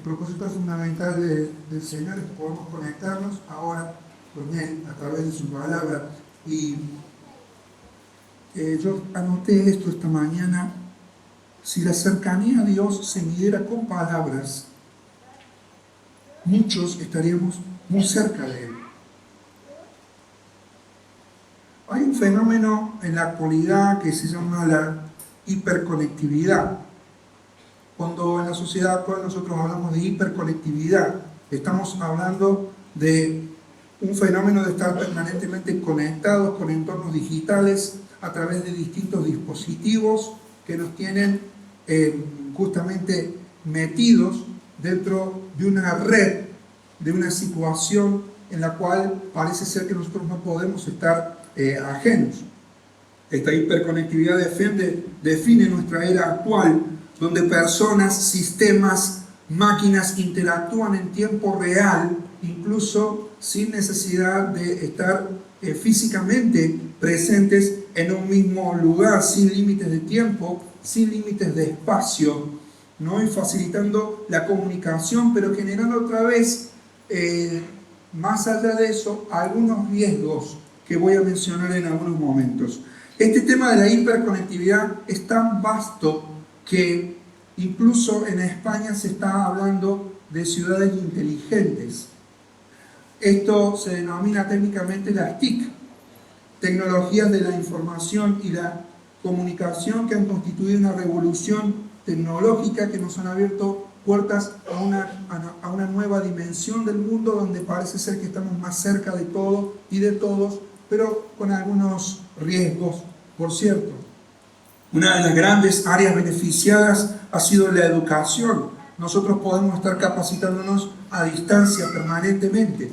propósito fundamental del Señor es que podamos conectarnos ahora con Él a través de su palabra. Y yo anoté esto esta mañana: si la cercanía a Dios se midiera con palabras, muchos estaríamos muy cerca de Él. Hay un fenómeno en la actualidad que se llama la hiperconectividad. Cuando en la sociedad actual nosotros hablamos de hiperconectividad, estamos hablando de un fenómeno de estar permanentemente conectados con entornos digitales a través de distintos dispositivos que nos tienen justamente metidos dentro de una red, de una situación en la cual parece ser que nosotros no podemos estar ajenos. Esta hiperconectividad define nuestra era actual, donde personas, sistemas, máquinas interactúan en tiempo real, incluso sin necesidad de estar físicamente presentes en un mismo lugar, sin límites de tiempo, sin límites de espacio, ¿no? Y facilitando la comunicación, pero generando otra vez, más allá de eso, algunos riesgos que voy a mencionar en algunos momentos. Este tema de la hiperconectividad es tan vasto que incluso en España se está hablando de ciudades inteligentes. Esto se denomina técnicamente las TIC, tecnologías de la información y la comunicación, que han constituido una revolución tecnológica que nos han abierto puertas a una nueva dimensión del mundo, donde parece ser que estamos más cerca de todo y de todos, pero con algunos riesgos, por cierto. Una de las grandes áreas beneficiadas ha sido la educación. Nosotros podemos estar capacitándonos a distancia permanentemente.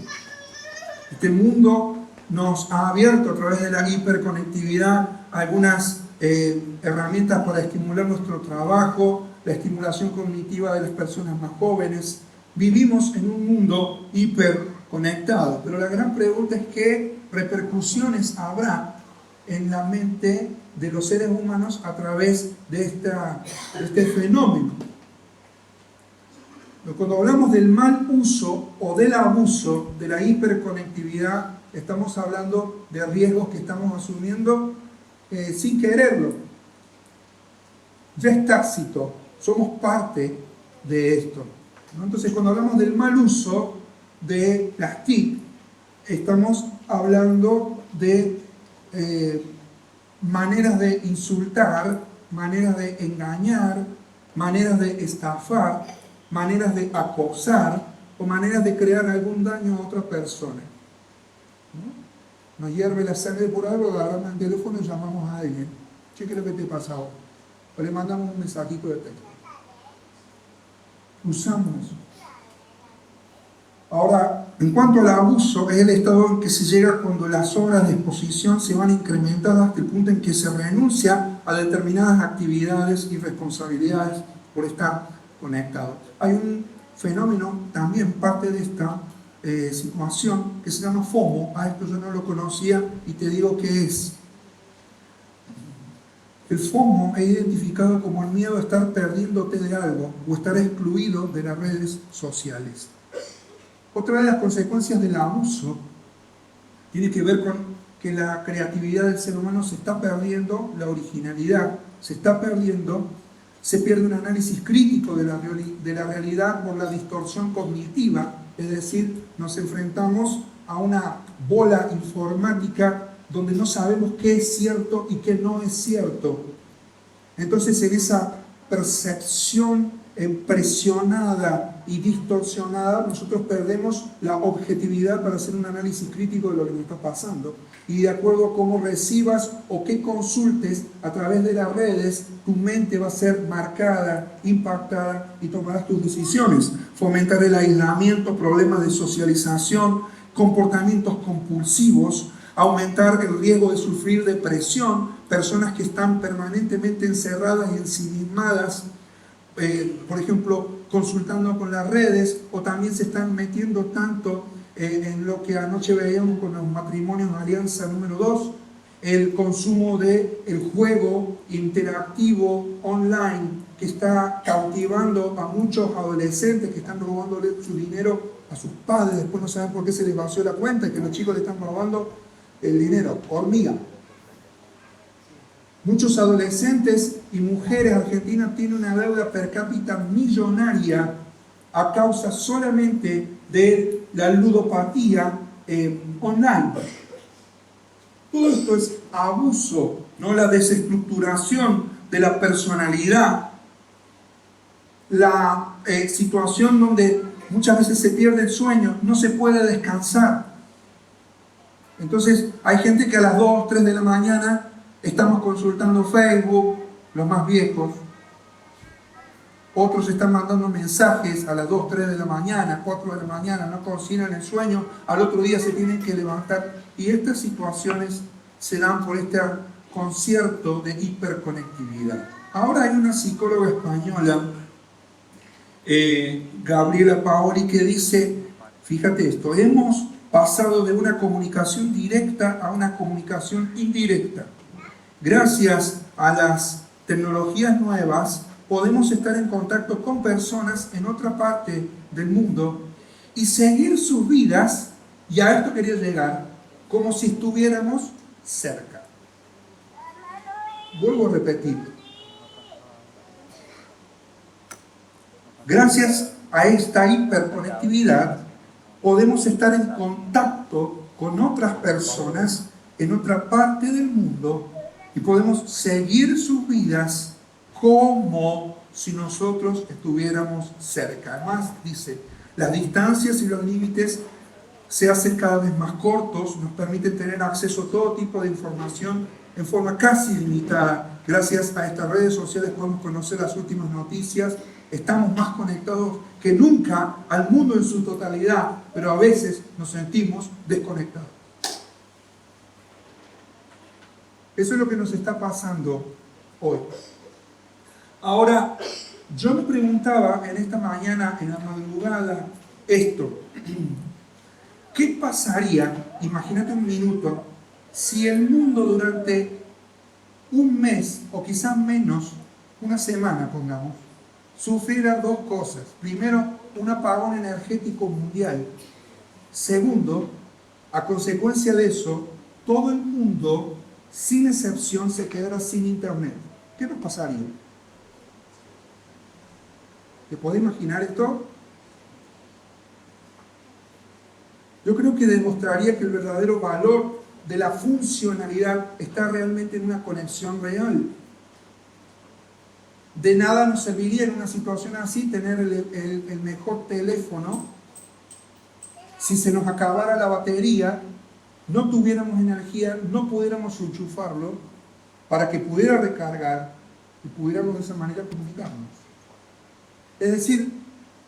Este mundo nos ha abierto a través de la hiperconectividad algunas herramientas para estimular nuestro trabajo, la estimulación cognitiva de las personas más jóvenes. Vivimos en un mundo hiperconectado, pero la gran pregunta es: ¿qué repercusiones habrá en la mente de los seres humanos a través de este fenómeno? Cuando hablamos del mal uso o del abuso de la hiperconectividad, estamos hablando de riesgos que estamos asumiendo sin quererlo. Ya es tácito, somos parte de esto, ¿no? Entonces, cuando hablamos del mal uso de las TIC, estamos hablando de maneras de insultar, maneras de engañar, maneras de estafar, maneras de acosar o maneras de crear algún daño a otra persona, ¿no? Nos hierve la sangre por algo, agarramos el teléfono y llamamos a alguien: ¿qué crees que te pasa ahora? O le mandamos un mensajito de texto. Usamos. Ahora, en cuanto al abuso, es el estado en que se llega cuando las horas de exposición se van incrementando hasta el punto en que se renuncia a determinadas actividades y responsabilidades por estar conectado. Hay un fenómeno también, parte de esta situación, que se llama FOMO. A esto yo no lo conocía y te digo qué es. El FOMO es identificado como el miedo a estar perdiéndote de algo o estar excluido de las redes sociales. Otra de las consecuencias del abuso tiene que ver con que la creatividad del ser humano se está perdiendo, la originalidad se está perdiendo, se pierde un análisis crítico de la realidad por la distorsión cognitiva, es decir, nos enfrentamos a una bola informática donde no sabemos qué es cierto y qué no es cierto. Entonces, en esa percepción presionada y distorsionada, nosotros perdemos la objetividad para hacer un análisis crítico de lo que nos está pasando. Y de acuerdo a cómo recibas o qué consultes a través de las redes, tu mente va a ser marcada, impactada y tomarás tus decisiones. Fomentar el aislamiento, problemas de socialización, comportamientos compulsivos, aumentar el riesgo de sufrir depresión, personas que están permanentemente encerradas y ensimismadas, por ejemplo, consultando con las redes, o también se están metiendo tanto en lo que anoche veíamos con los matrimonios de Alianza número 2, el consumo del juego interactivo online, que está cautivando a muchos adolescentes que están robándole su dinero a sus padres, después no saben por qué se les vació la cuenta y que los chicos le están robando el dinero. Hormiga. Muchos adolescentes y mujeres argentinas tienen una deuda per cápita millonaria a causa solamente de la ludopatía online. Todo esto es abuso, ¿no? La desestructuración de la personalidad, la situación donde muchas veces se pierde el sueño, no se puede descansar. Entonces hay gente que a las 2, 3 de la mañana estamos consultando Facebook, los más viejos. Otros están mandando mensajes a las 2, 3 de la mañana, 4 de la mañana, no concilian el sueño, al otro día se tienen que levantar. Y estas situaciones se dan por este concierto de hiperconectividad. Ahora hay una psicóloga española, Gabriela Paoli, que dice, fíjate esto, hemos pasado de una comunicación directa a una comunicación indirecta. Gracias a las tecnologías nuevas, podemos estar en contacto con personas en otra parte del mundo y seguir sus vidas, y a esto quería llegar, como si estuviéramos cerca. Vuelvo a repetir. Gracias a esta hiperconectividad, podemos estar en contacto con otras personas en otra parte del mundo y podemos seguir sus vidas como si nosotros estuviéramos cerca. Además, dice, las distancias y los límites se hacen cada vez más cortos, nos permiten tener acceso a todo tipo de información en forma casi ilimitada. Gracias a estas redes sociales podemos conocer las últimas noticias, estamos más conectados que nunca al mundo en su totalidad, pero a veces nos sentimos desconectados. Eso es lo que nos está pasando hoy. Ahora, yo me preguntaba en esta mañana, en la madrugada, esto. ¿Qué pasaría, imagínate un minuto, si el mundo durante un mes, o quizás menos, una semana, pongamos, sufriera dos cosas? Primero, un apagón energético mundial. Segundo, a consecuencia de eso, todo el mundo, sin excepción, se quedara sin internet. ¿Qué nos pasaría? ¿Te podés imaginar esto? Yo creo que demostraría que el verdadero valor de la funcionalidad está realmente en una conexión real. De nada nos serviría en una situación así tener el mejor teléfono si se nos acabara la batería, no tuviéramos energía, no pudiéramos enchufarlo para que pudiera recargar y pudiéramos de esa manera comunicarnos. Es decir,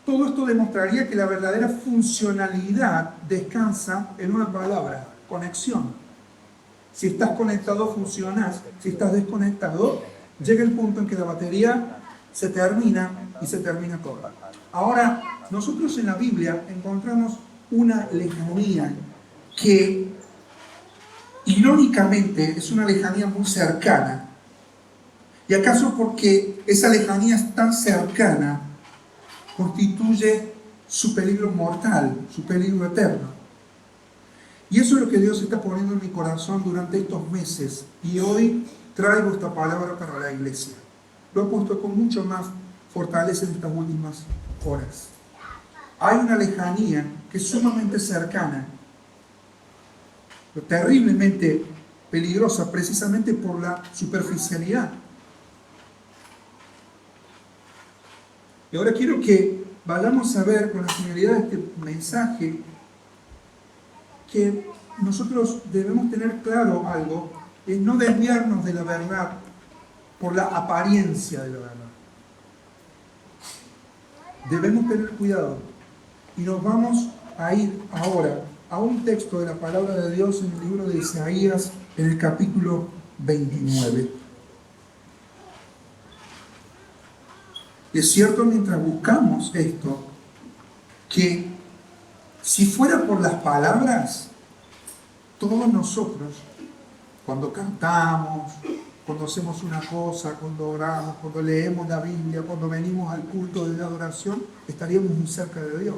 todo esto demostraría que la verdadera funcionalidad descansa en una palabra: conexión. Si estás conectado, funcionas. Si estás desconectado, llega el punto en que la batería se termina y se termina todo. Ahora, nosotros en la Biblia encontramos una lejanía que, irónicamente, es una lejanía muy cercana. ¿Y acaso porque esa lejanía es tan cercana constituye su peligro mortal, su peligro eterno? Y eso es lo que Dios está poniendo en mi corazón durante estos meses. Y hoy traigo esta palabra para la iglesia. Lo he puesto con mucho más fortaleza en estas últimas horas. Hay una lejanía que es sumamente cercana, pero terriblemente peligrosa, precisamente por la superficialidad. Y ahora quiero que vayamos a ver, con la finalidad de este mensaje, que nosotros debemos tener claro algo, es no desviarnos de la verdad por la apariencia de la verdad. Debemos tener cuidado y nos vamos a ir ahora a un texto de la palabra de Dios en el libro de Isaías, en el capítulo 29. Y es cierto, mientras buscamos esto, que si fuera por las palabras, todos nosotros, cuando cantamos, cuando hacemos una cosa, cuando oramos, cuando leemos la Biblia, cuando venimos al culto de la adoración, estaríamos muy cerca de Dios.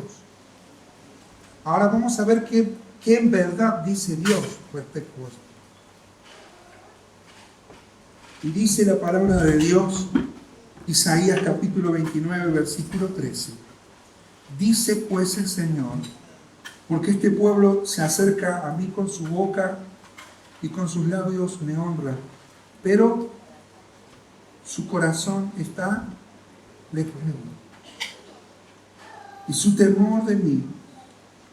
Ahora vamos a ver qué en verdad dice Dios respecto a esto. Y dice la palabra de Dios, Isaías capítulo 29, versículo 13. Dice pues el Señor, porque este pueblo se acerca a mí con su boca y con sus labios me honra, pero su corazón está lejos de mí. Y su temor de mí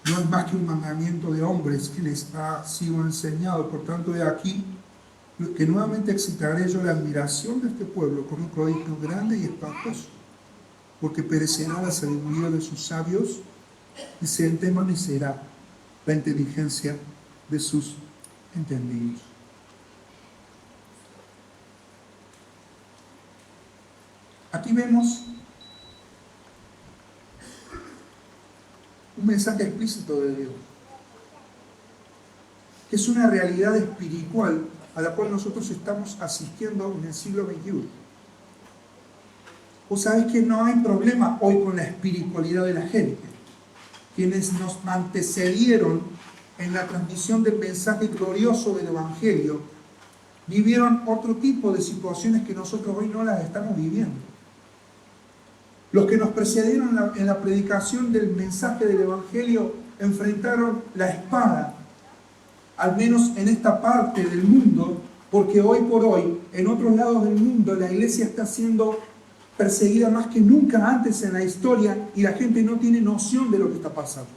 no es más que un mandamiento de hombres que les ha sido enseñado. Por tanto, de aquí que nuevamente excitaré yo la admiración de este pueblo con un prodigio grande y espantoso, porque perecerá la sabiduría de sus sabios y se entenecerá la inteligencia de sus entendidos. Aquí vemos un mensaje explícito de Dios, que es una realidad espiritual a la cual nosotros estamos asistiendo en el siglo XXI. Vos sabés que no hay problema hoy con la espiritualidad de la gente. Quienes nos antecedieron en la transmisión del mensaje glorioso del Evangelio vivieron otro tipo de situaciones que nosotros hoy no las estamos viviendo. Los que nos precedieron en la predicación del mensaje del Evangelio enfrentaron la espada, al menos en esta parte del mundo, porque hoy por hoy, en otros lados del mundo, la iglesia está siendo perseguida más que nunca antes en la historia y la gente no tiene noción de lo que está pasando.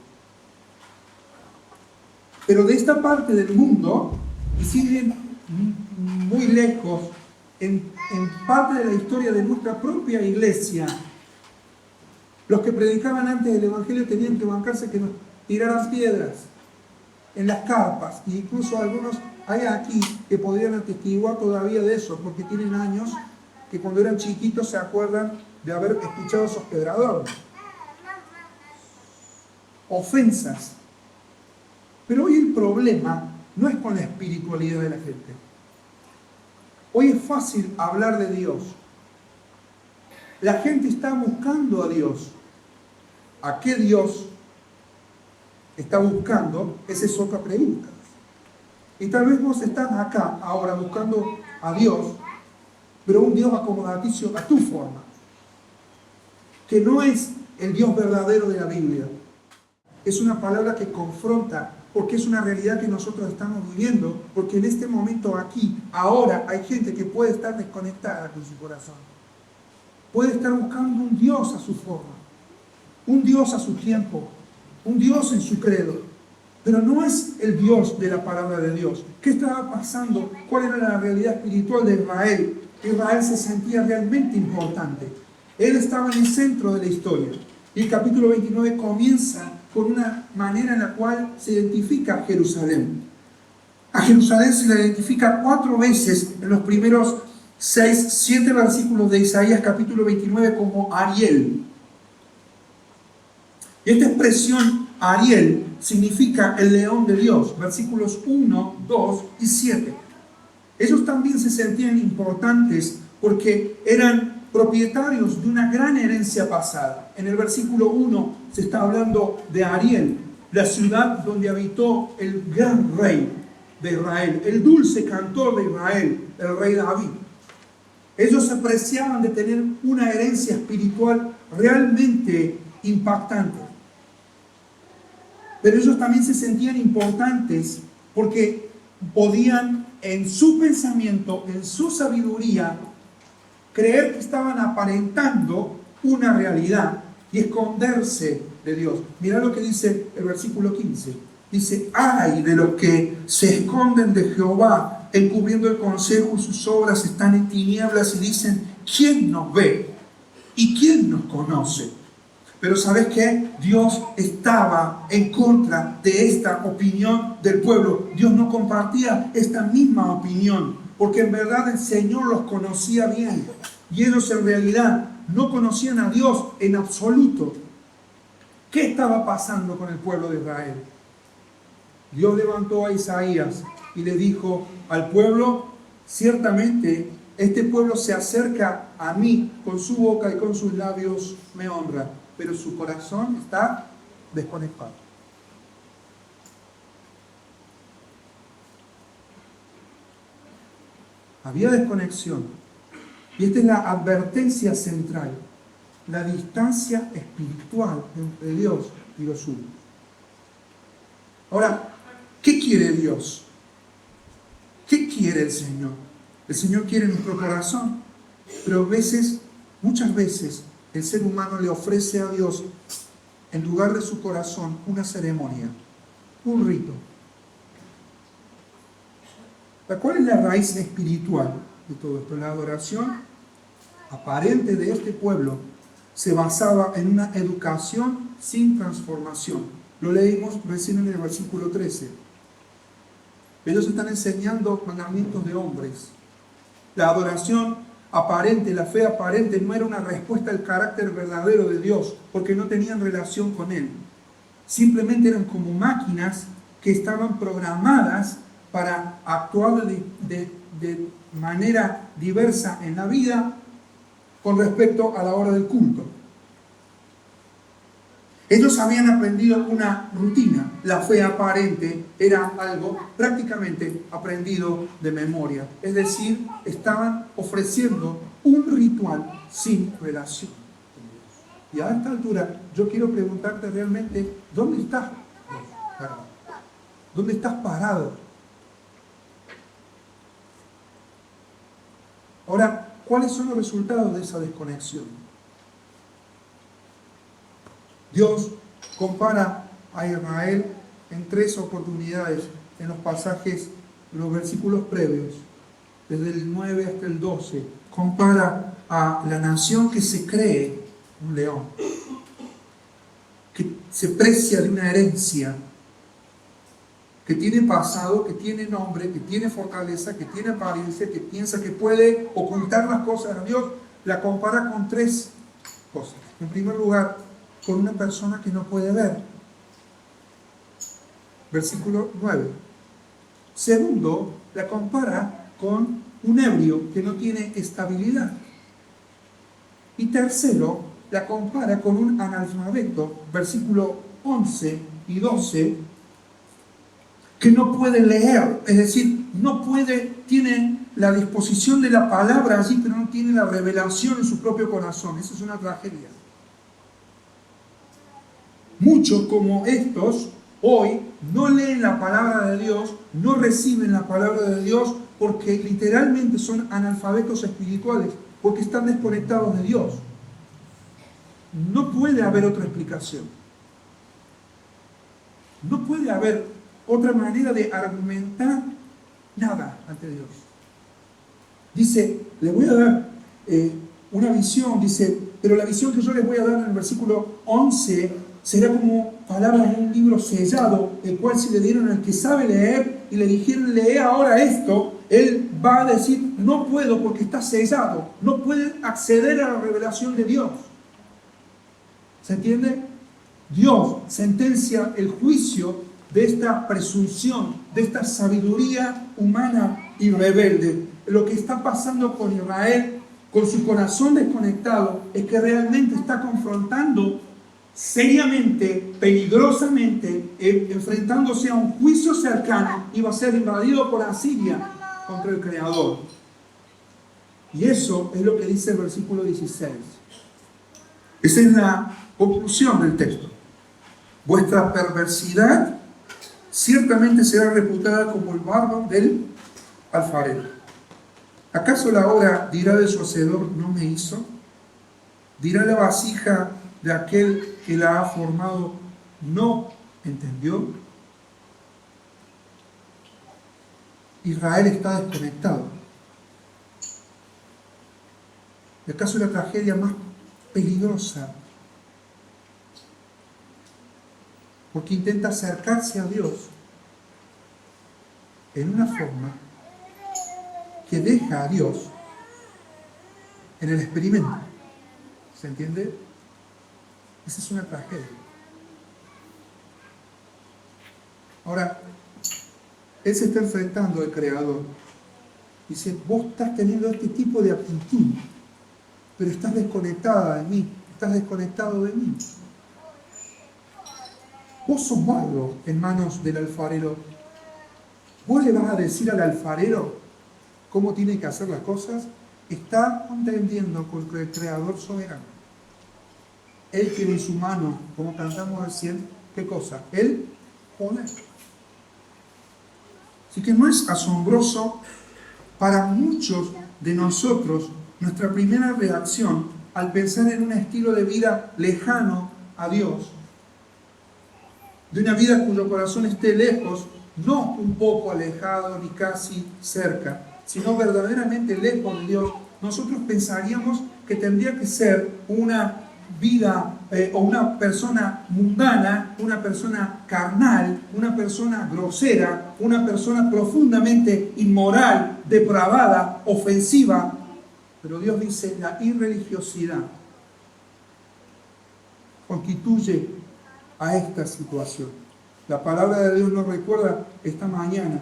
Pero de esta parte del mundo, y siguen muy lejos, en parte de la historia de nuestra propia iglesia, los que predicaban antes del Evangelio tenían que bancarse que nos tiraran piedras en las carpas, e incluso algunos hay aquí que podrían atestiguar todavía de eso, porque tienen años que cuando eran chiquitos se acuerdan de haber escuchado esos pedradores. Ofensas. Pero hoy el problema no es con la espiritualidad de la gente. Hoy es fácil hablar de Dios. La gente está buscando a Dios. ¿A qué Dios está buscando? Esa es otra pregunta. Y tal vez vos estás acá ahora buscando a Dios, pero un Dios acomodaticio a tu forma, que no es el Dios verdadero de la Biblia. Es una palabra que confronta, porque es una realidad que nosotros estamos viviendo, porque en este momento aquí, ahora, hay gente que puede estar desconectada con su corazón. Puede estar buscando un Dios a su forma, un Dios a su tiempo, un Dios en su credo, pero no es el Dios de la palabra de Dios. ¿Qué estaba pasando? ¿Cuál era la realidad espiritual de Israel? Israel se sentía realmente importante. Él estaba en el centro de la historia. Y el capítulo 29 comienza con una manera en la cual se identifica a Jerusalén. A Jerusalén se la identifica 4 veces en los primeros 7 versículos de Isaías capítulo 29 como Ariel. Y esta expresión Ariel significa el león de Dios, versículos 1, 2 y 7. Ellos también se sentían importantes porque eran propietarios de una gran herencia pasada. En el versículo 1 se está hablando de Ariel, la ciudad donde habitó el gran rey de Israel, el dulce cantor de Israel, el rey David. Ellos se apreciaban de tener una herencia espiritual realmente impactante. Pero ellos también se sentían importantes porque podían en su pensamiento, en su sabiduría, creer que estaban aparentando una realidad y esconderse de Dios. Mirá lo que dice el versículo 15. Dice, ay de los que se esconden de Jehová, encubriendo el consejo, sus obras están en tinieblas y dicen, ¿quién nos ve? ¿Y quién nos conoce? Pero ¿sabes qué? Dios estaba en contra de esta opinión del pueblo. Dios no compartía esta misma opinión, porque en verdad el Señor los conocía bien. Y ellos en realidad no conocían a Dios en absoluto. ¿Qué estaba pasando con el pueblo de Israel? Dios levantó a Isaías y le dijo al pueblo, ciertamente este pueblo se acerca a mí, con su boca y con sus labios me honra, pero su corazón está desconectado. Había desconexión. Y esta es la advertencia central, la distancia espiritual entre Dios y los suyos. Ahora, ¿qué quiere Dios? ¿Qué quiere el Señor? El Señor quiere nuestro corazón, pero muchas veces, el ser humano le ofrece a Dios, en lugar de su corazón, una ceremonia, un rito. ¿Cuál es la raíz espiritual de todo esto? La adoración aparente de este pueblo se basaba en una educación sin transformación. Lo leímos recién en el versículo 13. Ellos están enseñando mandamientos de hombres. La adoración aparente, la fe aparente, no era una respuesta al carácter verdadero de Dios, porque no tenían relación con Él. Simplemente eran como máquinas que estaban programadas para actuar de manera diversa en la vida con respecto a la hora del culto. Ellos habían aprendido una rutina. La fe aparente era algo prácticamente aprendido de memoria. Es decir, estaban ofreciendo un ritual sin relación con Dios. Y a esta altura yo quiero preguntarte realmente, ¿dónde estás? ¿Dónde estás parado? Ahora, ¿cuáles son los resultados de esa desconexión? Dios compara a Israel en 3 oportunidades en los pasajes, en los versículos previos, desde el 9 hasta el 12. Compara a la nación que se cree un león, que se precia de una herencia, que tiene pasado, que tiene nombre, que tiene fortaleza, que tiene apariencia, que piensa que puede ocultar las cosas a Dios. La compara con 3 cosas. En primer lugar, con una persona que no puede ver. Versículo 9. Segundo, la compara con un ebrio que no tiene estabilidad. Y tercero, la compara con un analfabeto, versículo 11 y 12, que no puede leer, es decir, tiene la disposición de la palabra allí, pero no tiene la revelación en su propio corazón. Eso es una tragedia. Muchos como estos hoy no leen la palabra de Dios, no reciben la palabra de Dios porque literalmente son analfabetos espirituales, porque están desconectados de Dios. No puede haber otra explicación. No puede haber otra manera de argumentar nada ante Dios. Dice, les voy a dar una visión, dice, pero la visión que yo les voy a dar en el versículo 11 será como palabras de un libro sellado, el cual si le dieron al que sabe leer y le dijeron, lee ahora esto, él va a decir, no puedo porque está sellado, no puede acceder a la revelación de Dios. ¿Se entiende? Dios sentencia el juicio de esta presunción, de esta sabiduría humana y rebelde. Lo que está pasando con Israel, con su corazón desconectado, es que realmente está confrontando seriamente, peligrosamente, enfrentándose a un juicio cercano, y va a ser invadido por Asiria contra el Creador. Y eso es lo que dice el versículo 16. Esa es la conclusión del texto. Vuestra perversidad ciertamente será reputada como el barro del alfarero. ¿Acaso la obra dirá de su hacedor no me hizo? ¿Dirá la vasija de aquel que la ha formado no entendió? Israel está desconectado. ¿Y acaso la tragedia más peligrosa? Porque intenta acercarse a Dios en una forma que deja a Dios en el experimento. ¿Se entiende? Esa es una tragedia. Ahora, Él se está enfrentando al Creador. Dice, vos estás teniendo este tipo de actitud, pero estás desconectada de mí, estás desconectado de mí. Vos sos barro en manos del alfarero. Vos le vas a decir al alfarero cómo tiene que hacer las cosas. Está contendiendo con el Creador soberano. Él tiene en su mano, como cantamos recién, ¿qué cosa? El poder. Así que no es asombroso para muchos de nosotros nuestra primera reacción al pensar en un estilo de vida lejano a Dios, de una vida cuyo corazón esté lejos, no un poco alejado ni casi cerca, sino verdaderamente lejos de Dios. Nosotros pensaríamos que tendría que ser una vida o una persona mundana, una persona carnal, una persona grosera, una persona profundamente inmoral, depravada, ofensiva. Pero Dios dice, la irreligiosidad constituye a esta situación. La palabra de Dios nos recuerda esta mañana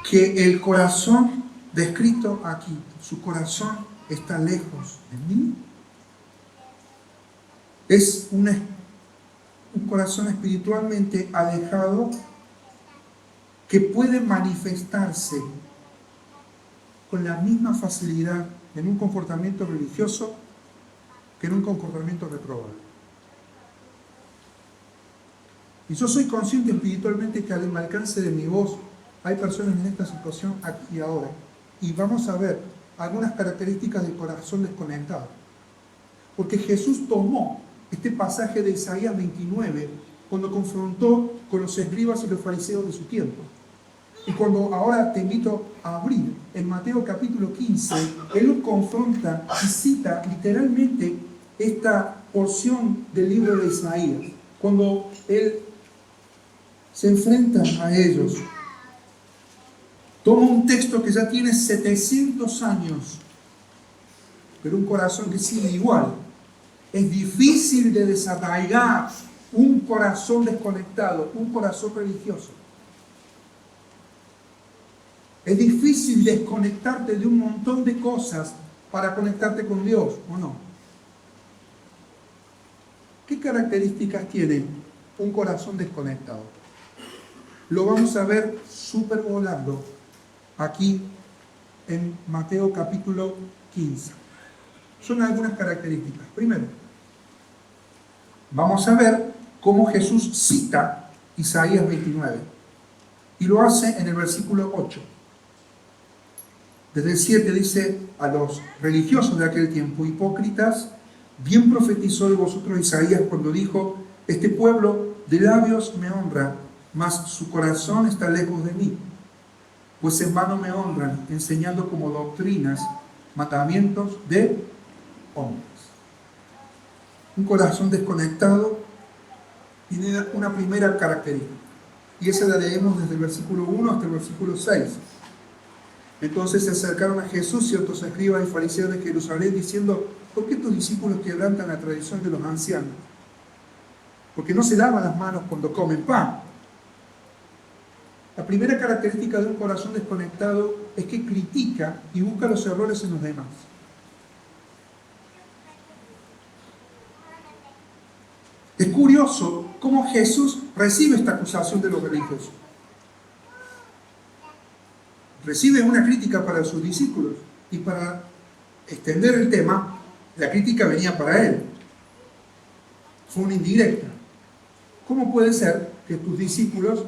que el corazón descrito aquí, su corazón está lejos de mí. Es un corazón espiritualmente alejado que puede manifestarse con la misma facilidad en un comportamiento religioso que en un comportamiento reprobable. Y yo soy consciente espiritualmente que al alcance de mi voz hay personas en esta situación aquí y ahora. Y vamos a ver algunas características del corazón desconectado. Porque Jesús tomó este pasaje de Isaías 29 cuando confrontó con los escribas y los fariseos de su tiempo. Y cuando ahora te invito a abrir en Mateo capítulo 15, él confronta y cita literalmente esta porción del libro de Isaías. Cuando él se enfrenta a ellos, toma un texto que ya tiene 700 años, pero un corazón que sigue igual. Es difícil de desarraigar un corazón desconectado, un corazón religioso. Es difícil desconectarte de un montón de cosas para conectarte con Dios, ¿o no? ¿Qué características tiene un corazón desconectado? Lo vamos a ver supervolando aquí en Mateo capítulo 15. Son algunas características. Primero, vamos a ver cómo Jesús cita Isaías 29. Y lo hace en el versículo 8. Desde el 7 dice, a los religiosos de aquel tiempo, hipócritas, bien profetizó de vosotros Isaías cuando dijo, este pueblo de labios me honra, mas su corazón está lejos de mí. Pues en vano me honran, enseñando como doctrinas mandamientos de hombres. Un corazón desconectado tiene una primera característica, y esa la leemos desde el versículo 1 hasta el versículo 6. Entonces se acercaron a Jesús ciertos escribas y fariseos de Jerusalén diciendo, ¿por qué tus discípulos quebrantan la tradición de los ancianos? Porque no se lavan las manos cuando comen pan. La primera característica de un corazón desconectado es que critica y busca los errores en los demás. Es curioso cómo Jesús recibe esta acusación de los religiosos. Recibe una crítica para sus discípulos y para extender el tema, la crítica venía para él. Fue una indirecta. ¿Cómo puede ser que tus discípulos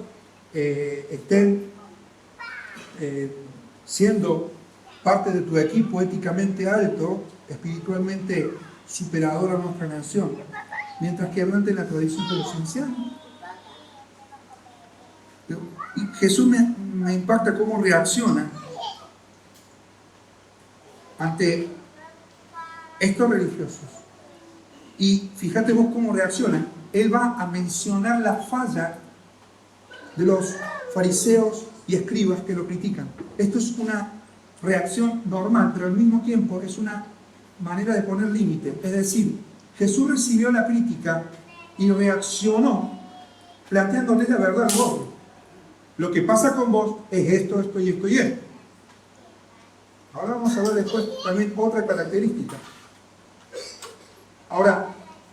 estén siendo parte de tu equipo éticamente alto, espiritualmente superador a nuestra nación, mientras que quebranten la tradición de los ancianos? Y Jesús me impacta cómo reacciona ante estos religiosos. Y fíjate vos cómo reacciona. Él va a mencionar la falla de los fariseos y escribas que lo critican. Esto es una reacción normal, pero al mismo tiempo es una manera de poner límite. Es decir, Jesús recibió la crítica y reaccionó planteándoles la verdad a vos. Lo que pasa con vos es esto, esto y esto y esto. Ahora vamos a ver después también otra característica. Ahora,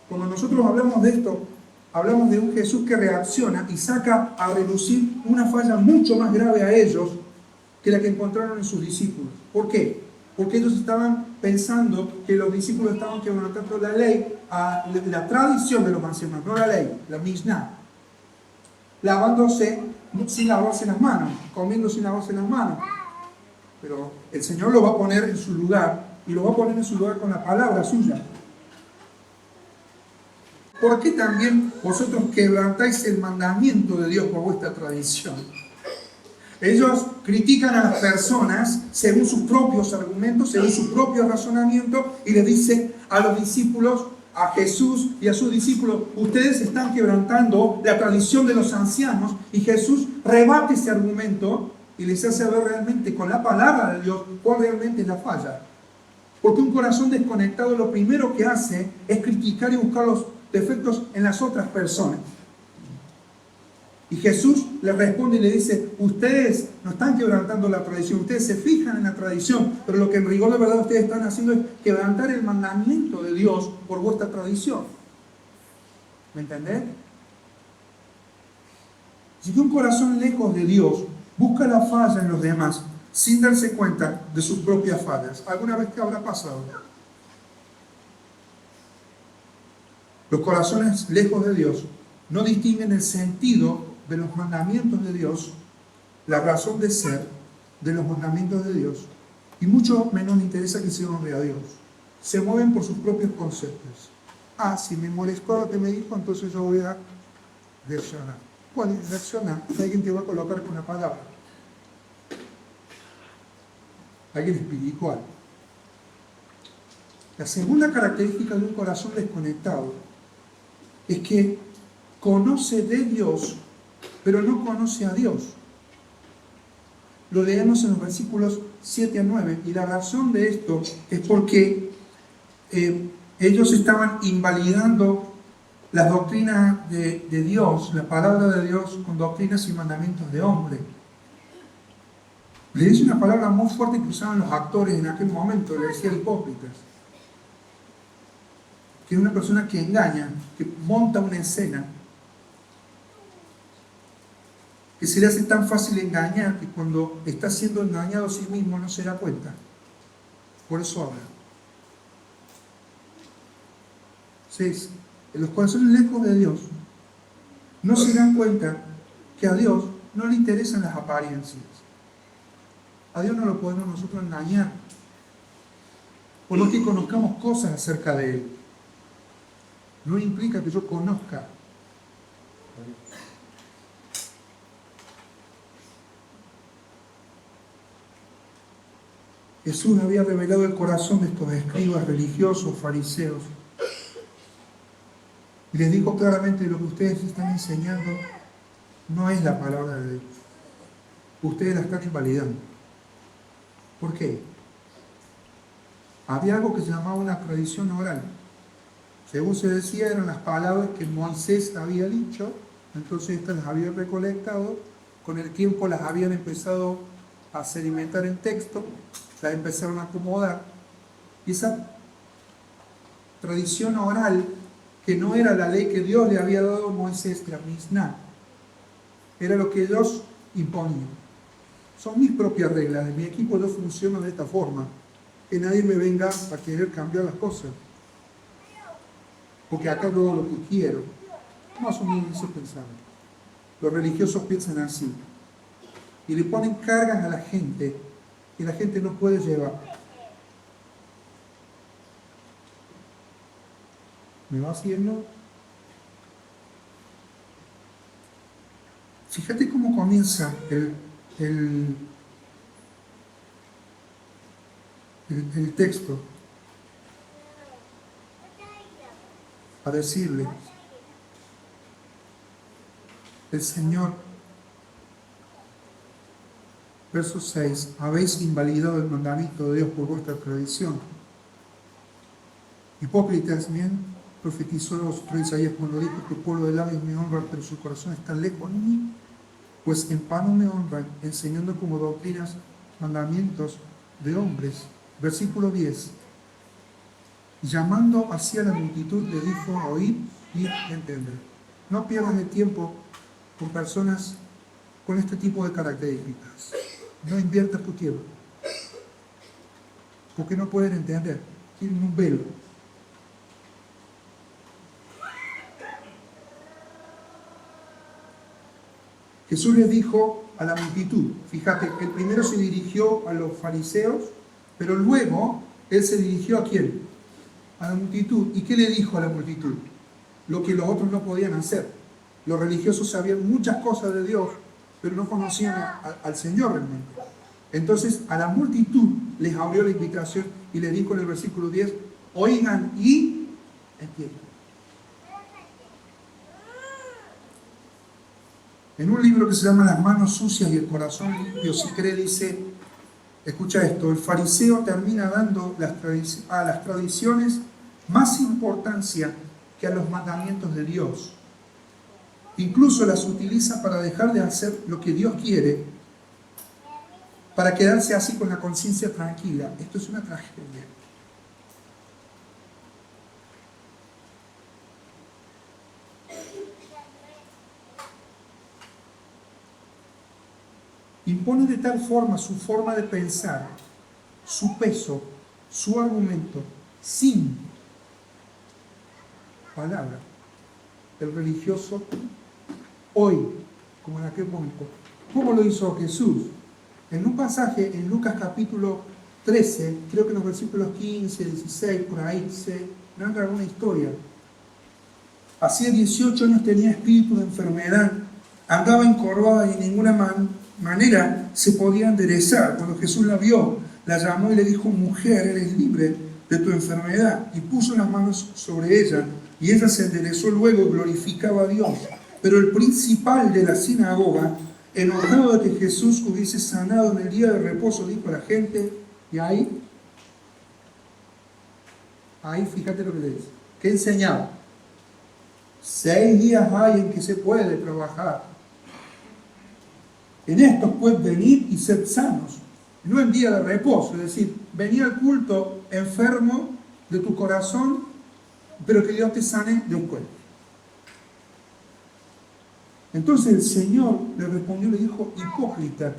cuando nosotros hablamos de esto, hablamos de un Jesús que reacciona y saca a relucir una falla mucho más grave a ellos que la que encontraron en sus discípulos. ¿Por qué? Porque ellos estaban pensando que los discípulos estaban quebrantando la ley, la tradición de los ancianos, no la ley, la Mishnah, lavándose sin lavarse las manos, comiendo sin lavarse las manos. Pero el Señor lo va a poner en su lugar, y lo va a poner en su lugar con la palabra suya. ¿Por qué también vosotros quebrantáis el mandamiento de Dios por vuestra tradición? Ellos critican a las personas según sus propios argumentos, según su propio razonamiento, y le dicen a los discípulos, a Jesús y a sus discípulos, ustedes están quebrantando la tradición de los ancianos, y Jesús rebate ese argumento y les hace ver realmente con la palabra de Dios cuál realmente es la falla. Porque un corazón desconectado lo primero que hace es criticar y buscar los defectos en las otras personas. Y Jesús le responde y le dice, ustedes no están quebrantando la tradición, ustedes se fijan en la tradición, pero lo que en rigor de verdad ustedes están haciendo es quebrantar el mandamiento de Dios por vuestra tradición. ¿Me entendés? Si un corazón lejos de Dios busca la falla en los demás sin darse cuenta de sus propias fallas, ¿alguna vez te habrá pasado? Los corazones lejos de Dios no distinguen el sentido de los mandamientos de Dios, la razón de ser de los mandamientos de Dios, y mucho menos les interesa que se honre a Dios. Se mueven por sus propios conceptos. Ah, si me molestó lo que me dijo, entonces yo voy a reaccionar. ¿Cuál es reaccionar? Alguien te va a colocar con una palabra. Alguien espiritual. La segunda característica de un corazón desconectado es que conoce de Dios, pero no conoce a Dios. Lo leemos en los versículos 7 a 9, y la razón de esto es porque ellos estaban invalidando las doctrinas de Dios, la palabra de Dios, con doctrinas y mandamientos de hombre. Le dice una palabra muy fuerte que usaban los actores en aquel momento, le decía hipócritas, que es una persona que engaña, que monta una escena, que se le hace tan fácil engañar que cuando está siendo engañado a sí mismo no se da cuenta. Por eso habla. 6. En los corazones lejos de Dios no se dan cuenta que a Dios no le interesan las apariencias. A Dios no lo podemos nosotros engañar, por lo que conozcamos cosas acerca de Él. No implica que yo conozca. Jesús había revelado el corazón de estos escribas religiosos, fariseos, y les dijo claramente: lo que ustedes están enseñando no es la palabra de Dios. Ustedes la están invalidando. ¿Por qué? Había algo que se llamaba una tradición oral. Según se decía, eran las palabras que Moisés había dicho, entonces estas las habían recolectado, con el tiempo las habían empezado a sedimentar en texto, las empezaron a acomodar, y esa tradición oral, que no era la ley que Dios le había dado a Moisés, la Mishnah, era lo que ellos imponían. Son mis propias reglas, de mi equipo yo funciono de esta forma, que nadie me venga a querer cambiar las cosas, porque acá hago lo que quiero. Más o menos eso pensaban. Los religiosos piensan así, y le ponen cargas a la gente que la gente no puede llevar. ¿Me va haciendo? Fíjate cómo comienza el texto a decirle: el Señor, verso 6, habéis invalidado el mandamiento de Dios por vuestra tradición. Hipócritas, bien profetizó el otro Isaías cuando dijo que el pueblo de labios me honra, pero su corazón está lejos de mí, pues en vano me honran, enseñando como doctrinas mandamientos de hombres, versículo 10, llamando hacia la multitud, le dijo: oíd y entender. No pierdas el tiempo con personas con este tipo de características. No inviertas tu tiempo, porque no pueden entender, tienen un velo. Jesús les dijo a la multitud, fíjate, el primero se dirigió a los fariseos, pero luego él se dirigió ¿a quién? A la multitud. ¿Y qué le dijo a la multitud? Lo que los otros no podían hacer. Los religiosos sabían muchas cosas de Dios, pero no conocían al Señor realmente. Entonces a la multitud les abrió la invitación y les dijo en el versículo 10, oigan y entiendan. En un libro que se llama Las manos sucias y el corazón limpio, si cree, dice, escucha esto, el fariseo termina dando a las tradiciones más importancia que a los mandamientos de Dios. Incluso las utiliza para dejar de hacer lo que Dios quiere, para quedarse así con la conciencia tranquila. Esto es una tragedia. Impone de tal forma su forma de pensar, su peso, su argumento, sin palabra. El religioso hoy, como en aquel momento. ¿Cómo lo hizo Jesús? En un pasaje en Lucas capítulo 13, creo que en los versículos 15, 16, por ahí se narra una historia. Hacía 18 años tenía espíritu de enfermedad, andaba encorvada y de ninguna manera se podía enderezar. Cuando Jesús la vio, la llamó y le dijo: mujer, eres libre de tu enfermedad. Y puso las manos sobre ella, y ella se enderezó luego y glorificaba a Dios. Pero el principal de la sinagoga, enojado de que Jesús hubiese sanado en el día de reposo, dijo a la gente, y ahí fíjate lo que le dice, ¿qué enseñaba? 6 días hay en que se puede trabajar. En estos pues venid y sed sanos, no en día de reposo, es decir, venir al culto enfermo de tu corazón, pero que Dios te sane después. Entonces el Señor le respondió y le dijo: hipócrita,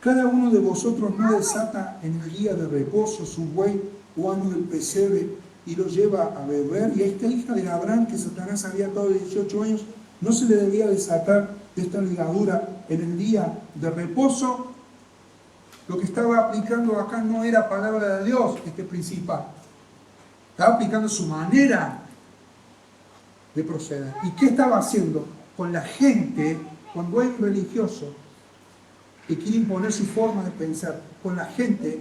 cada uno de vosotros no desata en el día de reposo su buey o asno del pesebre y lo lleva a beber. Y a esta hija de Abraham, que Satanás había atado de 18 años, no se le debía desatar de esta ligadura en el día de reposo. Lo que estaba aplicando acá no era palabra de Dios, este principal. Estaba aplicando su manera de proceder. ¿Y qué estaba haciendo? Con la gente, cuando hay un religioso que quiere imponer su forma de pensar, con la gente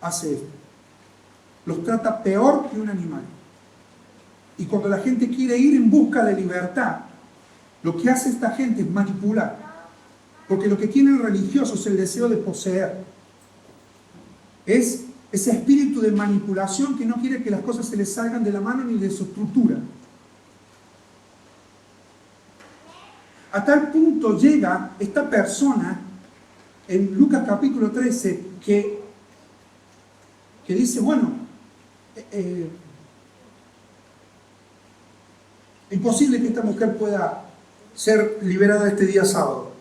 hace esto. Los trata peor que un animal. Y cuando la gente quiere ir en busca de libertad, lo que hace esta gente es manipular. Porque lo que tiene el religioso es el deseo de poseer. Es ese espíritu de manipulación que no quiere que las cosas se le salgan de la mano ni de su estructura. A tal punto llega esta persona en Lucas capítulo 13 que dice, bueno, imposible que esta mujer pueda ser liberada este día sábado.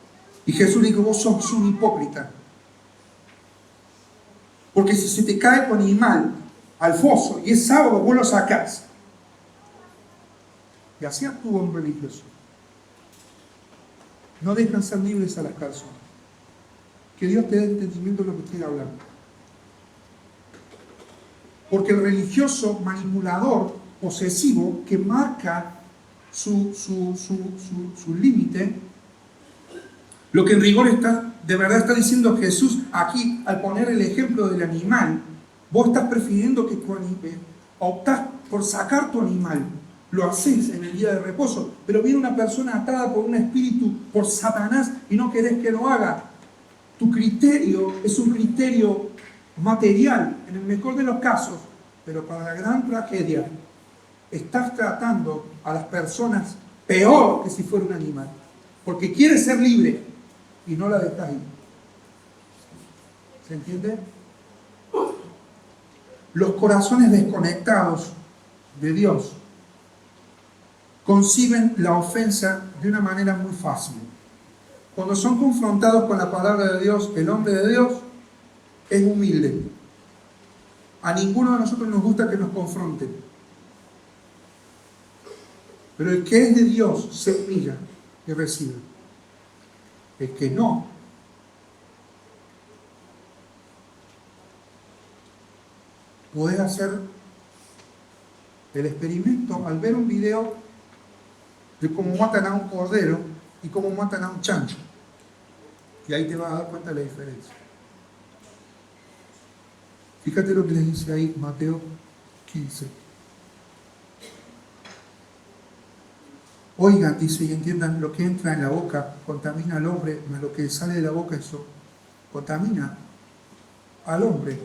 Y Jesús le dijo: vos sos un hipócrita. Porque si se te cae tu animal al foso y es sábado, vos lo sacás. Y así actúa un religioso. No dejan ser libres a las personas. Que Dios te dé entendimiento de lo que estoy hablando. Porque el religioso manipulador, posesivo, que marca su límite, lo que en rigor de verdad está diciendo Jesús aquí, al poner el ejemplo del animal, vos estás prefiriendo que tu animal, optás por sacar tu animal, lo haces en el día de reposo, pero viene una persona atada por un espíritu, por Satanás, y no querés que lo haga. Tu criterio es un criterio material, en el mejor de los casos, pero para la gran tragedia, estás tratando a las personas peor que si fuera un animal, porque quieres ser libre y no la dejas ir. ¿Se entiende? Los corazones desconectados de Dios conciben la ofensa de una manera muy fácil. Cuando son confrontados con la palabra de Dios, el hombre de Dios es humilde. A ninguno de nosotros nos gusta que nos confronten. Pero el que es de Dios se humilla y recibe. El que no, podés hacer el experimento al ver un video de cómo matan a un cordero y cómo matan a un chancho. Y ahí te vas a dar cuenta de la diferencia. Fíjate lo que les dice ahí Mateo 15. Oigan, dice, y entiendan, lo que entra en la boca contamina al hombre, mas lo que sale de la boca, eso contamina al hombre.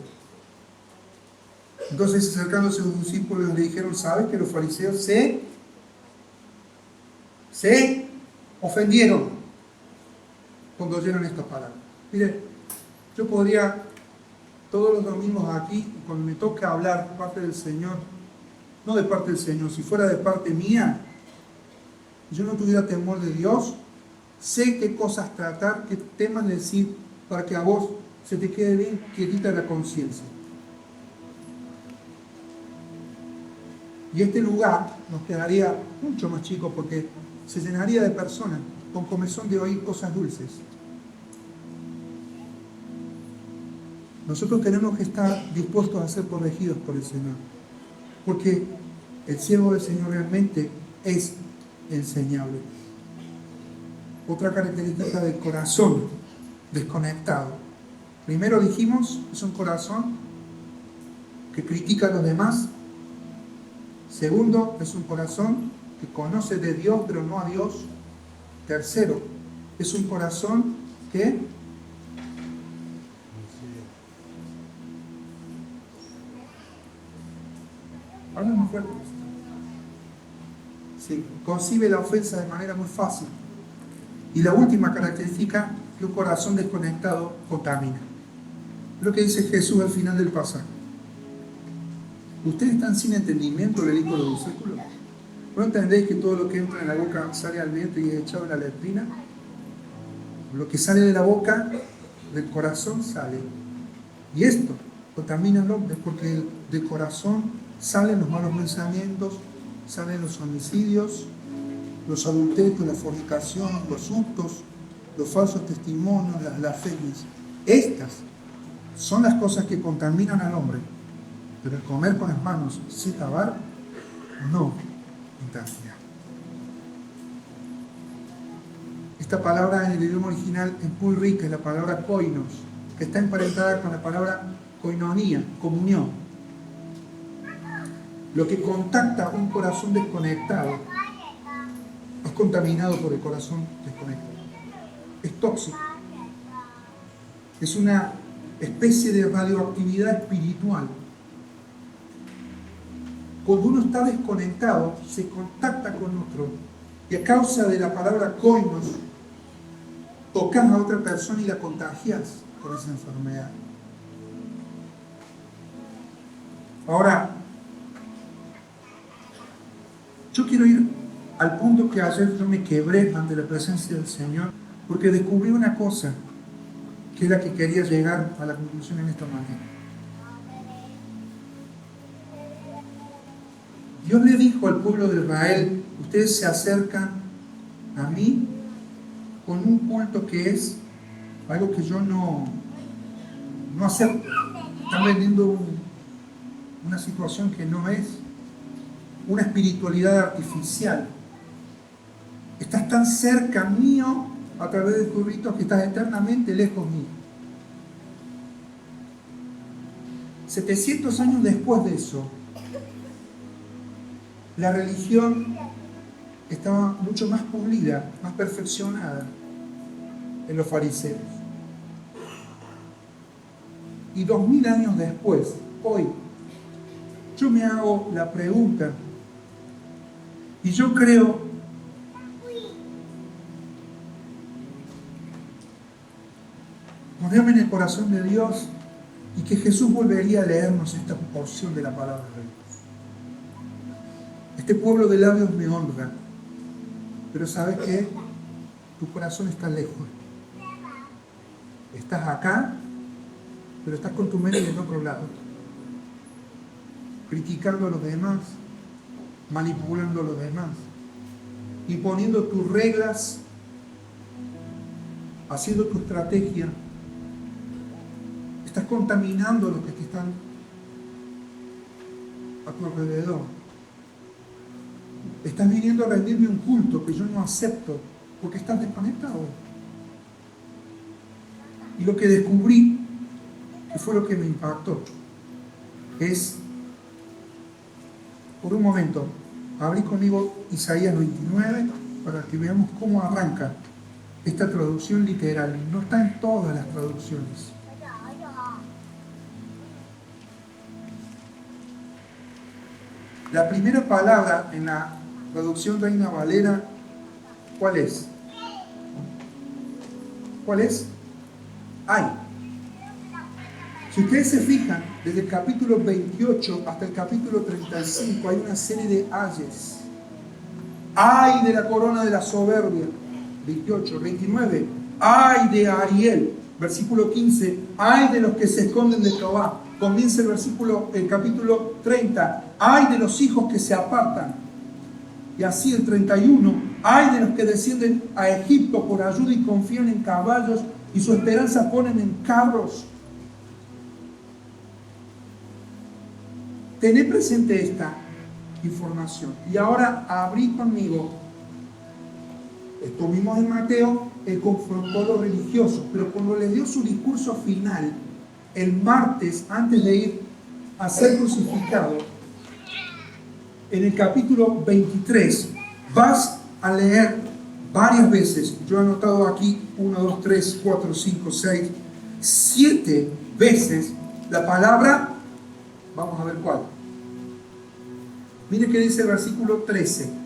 Entonces, acercándose a sus discípulos, le dijeron, ¿sabes que los fariseos se ofendieron cuando oyeron estas palabras? Mire, yo podría todos los domingos aquí, cuando me toca hablar de parte del Señor, no de parte del Señor, si fuera de parte mía, yo no tuviera temor de Dios, sé qué cosas tratar, qué temas decir, para que a vos se te quede bien quietita la conciencia. Y este lugar nos quedaría mucho más chico porque se llenaría de personas con comezón de oír cosas dulces. Nosotros tenemos que estar dispuestos a ser corregidos por el Señor, porque el siervo del Señor realmente es enseñable. Otra característica del corazón desconectado. Primero dijimos, es un corazón que critica a los demás. Segundo, es un corazón que conoce de Dios, pero no a Dios. Tercero, es un corazón que háblame fuerte. Sí, concibe la ofensa de manera muy fácil. Y la última característica, que un corazón desconectado contamina. Lo que dice Jesús al final del pasaje. ¿Ustedes están sin entendimiento? Le dijo a los discípulos. ¿No entendéis que todo lo que entra en la boca sale al vientre y es echado en la letrina? Lo que sale de la boca, del corazón sale. Y esto contamina al hombre porque del corazón salen los malos pensamientos, salen los homicidios, los adulterios, la fornicación, los hurtos, los falsos testimonios, las blasfemias. Estas son las cosas que contaminan al hombre. Pero el comer con las manos sin lavar, no contamina. Esta palabra en el idioma original es muy rica, es la palabra koinos, que está emparentada con la palabra koinonía, comunión. Lo que contacta un corazón desconectado es contaminado por el corazón desconectado. Es tóxico. Es una especie de radioactividad espiritual. Cuando uno está desconectado, se contacta con otro. Y a causa de la palabra koinos, tocas a otra persona y la contagias por esa enfermedad. Ahora, yo quiero ir al punto que ayer yo me quebré ante la presencia del Señor, porque descubrí una cosa, que era que quería llegar a la conclusión en esta manera. Dios le dijo al pueblo de Israel, ustedes se acercan a mí con un culto que es algo que yo no acepto. Están vendiendo una situación que no es, una espiritualidad artificial. Estás tan cerca mío a través de tus ritos que estás eternamente lejos mío. 700 años después de eso, la religión estaba mucho más pulida, más perfeccionada en los fariseos. Y 2000 años después, hoy, yo me hago la pregunta, y yo creo ponerme en el corazón de Dios y que Jesús volvería a leernos esta porción de la palabra de Dios. Este pueblo de labios me honra, pero ¿sabes qué? Tu corazón está lejos. Estás acá, pero estás con tu mente en otro lado, criticando a los demás, manipulando a los demás, imponiendo tus reglas, haciendo tu estrategia. Estás contaminando a los que están a tu alrededor. Estás viniendo a rendirme un culto que yo no acepto porque estás desconectado. Y lo que descubrí, que fue lo que me impactó, es, por un momento, abrí conmigo Isaías 29 para que veamos cómo arranca esta traducción literal. No está en todas las traducciones. La primera palabra en la traducción Reina Valera, ¿cuál es? ¿Cuál es? Hay. Si ustedes se fijan, desde el capítulo 28 hasta el capítulo 35 hay una serie de ayes. Ay de la corona de la soberbia, 28, 29. Ay de Ariel, versículo 15. Ay de los que se esconden de Jehová. Comienza el capítulo 30. Ay de los hijos que se apartan. Y así el 31. Ay de los que descienden a Egipto por ayuda y confían en caballos y su esperanza ponen en carros. Tené presente esta información. Y ahora abrí conmigo. Esto vimos en Mateo, él confrontó a los religiosos, pero cuando les dio su discurso final, el martes, antes de ir a ser crucificado, en el capítulo 23, vas a leer varias veces, yo he anotado aquí 1, 2, 3, 4, 5, 6, 7 veces la palabra, vamos a ver cuál. Mire que dice el versículo 13.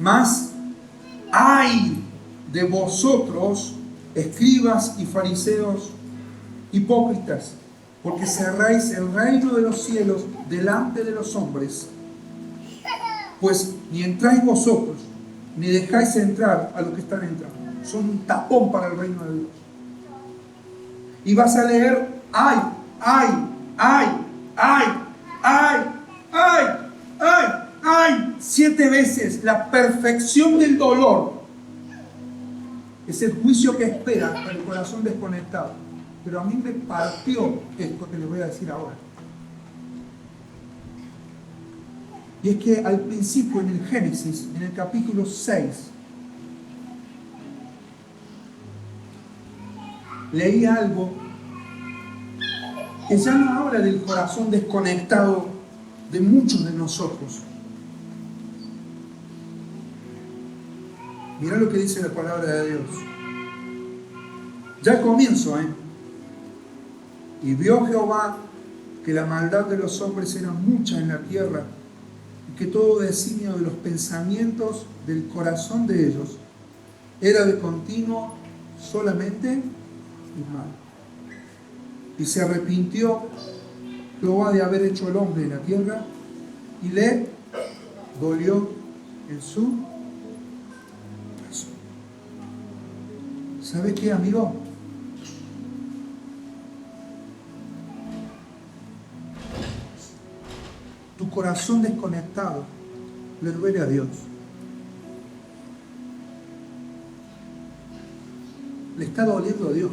Mas ay de vosotros, escribas y fariseos hipócritas, porque cerráis el reino de los cielos delante de los hombres, pues ni entráis vosotros, ni dejáis entrar a los que están entrando. Son un tapón para el reino de Dios. Y vas a leer, ay, ay, ay, ay, ay, ay, ay, ay, 7 veces. La perfección del dolor es el juicio que espera para el corazón desconectado. Pero a mí me partió esto que les voy a decir ahora. Y es que al principio, en el Génesis, en el capítulo 6, leí algo que ya no habla del corazón desconectado de muchos de nosotros. Mirá lo que dice la palabra de Dios. Ya comienzo, Y vio Jehová que la maldad de los hombres era mucha en la tierra, y que todo designio de los pensamientos del corazón de ellos era de continuo solamente el mal. Y se arrepintió Jehová de haber hecho el hombre en la tierra, y le dolió en su corazón. ¿Sabe qué, amigo? Tu corazón desconectado le duele a Dios. Le está doliendo a Dios.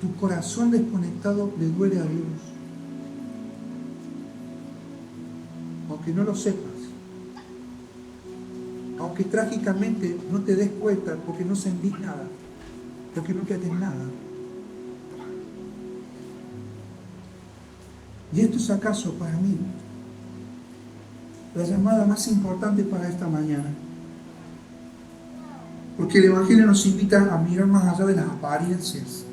Tu corazón desconectado le duele a Dios. Aunque no lo sepas. Aunque trágicamente no te des cuenta porque no sentís nada. Porque no quedaste nada. Y esto es acaso para mí la llamada más importante para esta mañana. Porque el Evangelio nos invita a mirar más allá de las apariencias,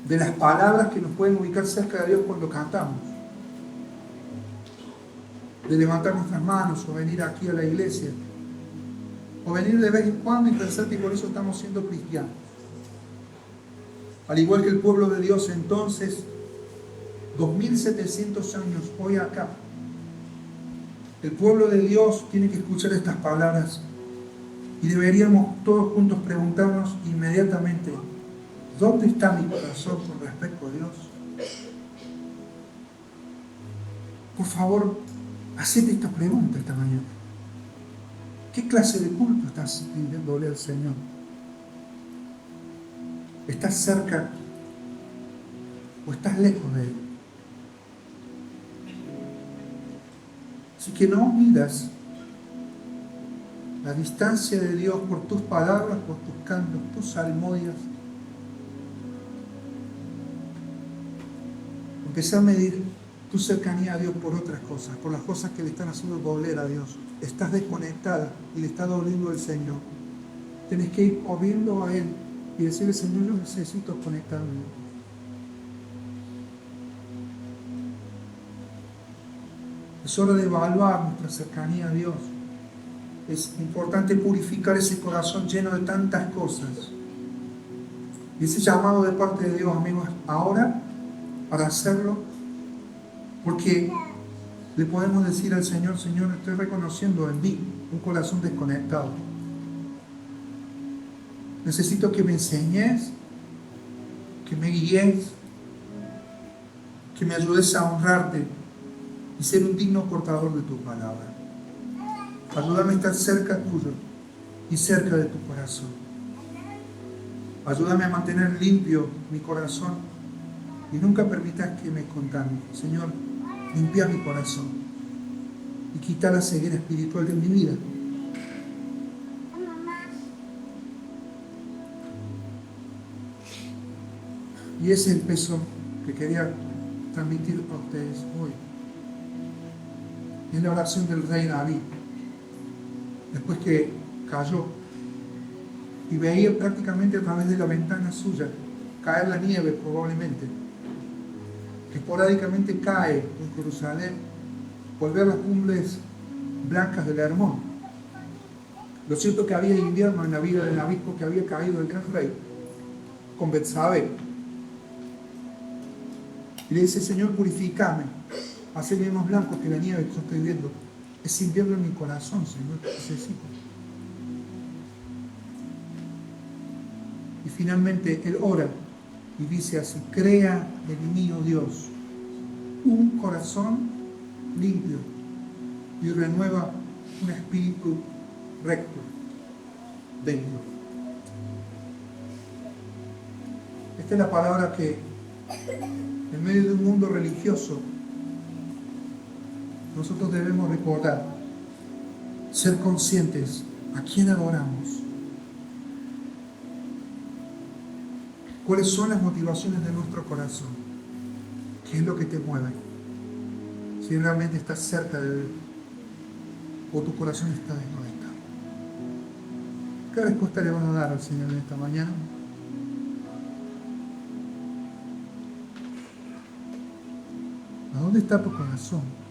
de las palabras que nos pueden ubicar cerca de Dios cuando cantamos, de levantar nuestras manos o venir aquí a la iglesia. O venir de vez en cuando y pensar que por eso estamos siendo cristianos. Al igual que el pueblo de Dios entonces, 2700 años hoy acá, el pueblo de Dios tiene que escuchar estas palabras y deberíamos todos juntos preguntarnos inmediatamente, ¿dónde está mi corazón con respecto a Dios? Por favor, hacete esta pregunta esta mañana. ¿Qué clase de culto estás pidiéndole al Señor? ¿Estás cerca o estás lejos de Él? Así que no midas la distancia de Dios por tus palabras, por tus cantos, tus salmodias. Empezá a medir tu cercanía a Dios por otras cosas, por las cosas que le están haciendo doler a Dios. Estás desconectada y le está doliendo el Señor. Tenés que ir corriendo a Él y decirle, Señor, yo necesito conectarme. Es hora de evaluar nuestra cercanía a Dios. Es importante purificar ese corazón lleno de tantas cosas. Y ese llamado de parte de Dios, amigos, ahora para hacerlo, porque le podemos decir al Señor, Señor, estoy reconociendo en mí un corazón desconectado. Necesito que me enseñes, que me guíes, que me ayudes a honrarte y ser un digno portador de tu palabra. Ayúdame a estar cerca tuyo y cerca de tu corazón. Ayúdame a mantener limpio mi corazón y nunca permitas que me contamine. Señor, limpia mi corazón y quita la ceguera espiritual de mi vida. Y ese es el peso que quería transmitir a ustedes hoy. Es la oración del rey David. Después que cayó y veía prácticamente a través de la ventana suya caer la nieve probablemente, que esporádicamente cae en Jerusalén, volver las cumbres blancas del Hermón. Lo cierto es que había invierno en la vida de David porque había caído el gran rey con Betsabé. Y le dice, Señor, purifícame, haceme más blanco que la nieve que yo estoy viendo. Es invierno en mi corazón, Señor, que necesito. Y finalmente Él ora y dice así, crea en mí, oh Dios, un corazón limpio y renueva un espíritu recto dentro. Esta es la palabra que en medio de un mundo religioso nosotros debemos recordar, ser conscientes a quién adoramos, cuáles son las motivaciones de nuestro corazón, qué es lo que te mueve, si realmente estás cerca de Él o tu corazón está desconectado. ¿Qué respuesta le van a dar al Señor en esta mañana? ¿A dónde está tu corazón?